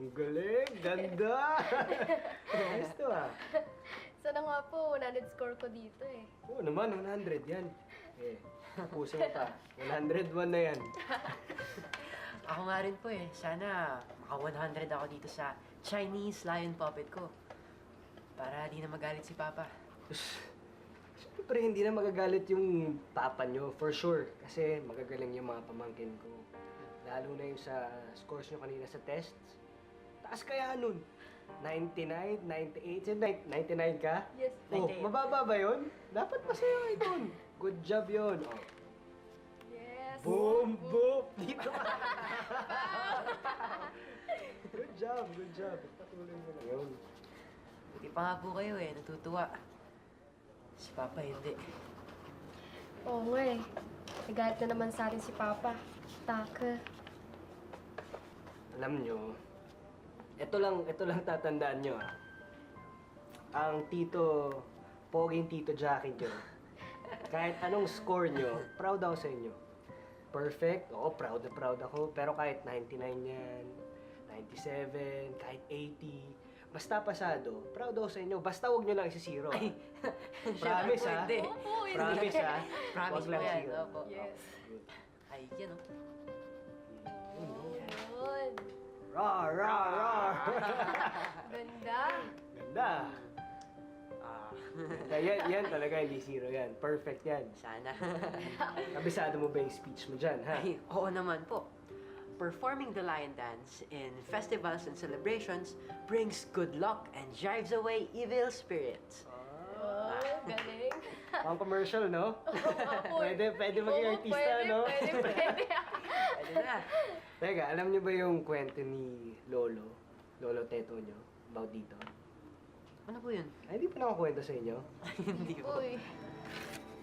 Ang galing! Ganda! Ayos to ah. Sana nga po, 100 score ko dito eh. Oo naman, 100 yan. Eh, puso pa. 101 na yan. Ako nga rin po eh. Sana maka 100 ako dito sa Chinese lion puppet ko. Para di na magalit si Papa. Siyempre, hindi na magagalit yung papa nyo, for sure. Kasi magagaling yung mga pamangkin ko. Lalo na yung sa scores nyo kanina sa tests. Taas kaya nun? 99, 98, 99 ka? Yes. Oh, 98. mababa ba yun? Dapat masaya kayo dun. Good job yun. Oh. Yes. Boom! Boom! Dito ka! Good job, good job. Patuloy mo na yun. Buti pa nga po kayo eh. Natutuwa. Si Papa hindi. Oo nga eh. Nagalit na naman sa atin si Papa. Taka. Alam nyo, ito lang tatandaan nyo ah. Ang poging tito Jackie nyo, kahit anong score nyo, proud ako sa inyo. Perfect, oo, proud na proud ako. Pero kahit 99 yan, 97, kahit 80, basta pasado, proud ako sa inyo. Basta huwag nyo lang isi-zero. Promise Siya ah. po, hindi. Opo, hindi. Promise ah. Promise Huwag lang po yan, zero. opo. Yes. Good. Ay, yan oh. Yun. Rar, rar, rar. Ganda. Ganda. Ah, Yan talaga, hindi zero yan. Perfect yan. sana. Kabisado mo ba yung speech mo dyan, ha? Ay, oo naman po. Performing the lion dance in festivals and celebrations brings good luck and drives away evil spirits. Oh, galing. Pang commercial, no? Ako, Pwede maging oo, artista, pwede, no? Pwede. Pwede na. Teka, alam niyo ba yung kwento ni Lolo Teto nyo, about dito? Ano po yun? Ay, di pa nakakwento sa inyo? Hindi po. Uy.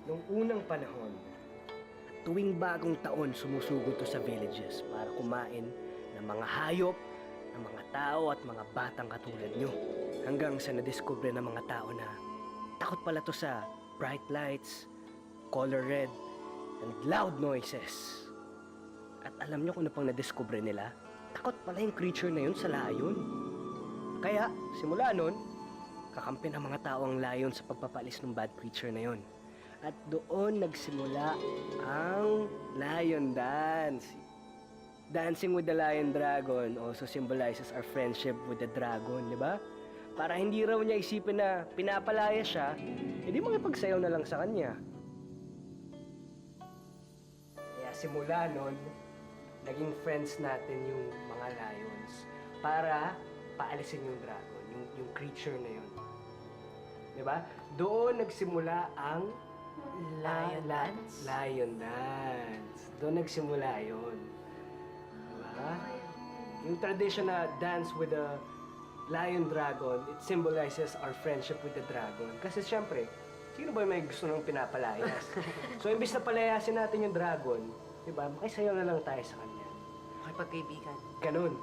Nung unang panahon, tuwing bagong taon sumusugod to sa villages para kumain ng mga hayop, ng mga tao at mga batang katulad nyo. Hanggang sa nadiskubre ng mga tao na takot pala to sa bright lights, color red, and loud noises. At alam nyo kung ano pang nadiskubre nila? Takot pala yung creature na yun sa layon. Kaya, simula nun, kakampi ng mga tao ang layon sa pagpapalis ng bad creature na yun. At doon nagsimula ang lion dance. Dancing with the lion dragon also symbolizes our friendship with the dragon, di ba? Para hindi raw niya isipin na pinapalaya siya, edi makipagsayaw na lang sa kanya. Kaya simula nun, naging friends natin yung mga lions para paalisin yung dragon, yung creature na yun. Di ba? Doon nagsimula ang Lion dance? Lion dance. Doon nagsimula yun. Diba? Yung tradition na dance with the lion dragon, it symbolizes our friendship with the dragon. Kasi syempre, sino ba may gusto nang pinapalayas? So, imbis na palayasin natin yung dragon, diba, makisayaw na lang tayo sa kanya. Makipagkaibigan. Ganun.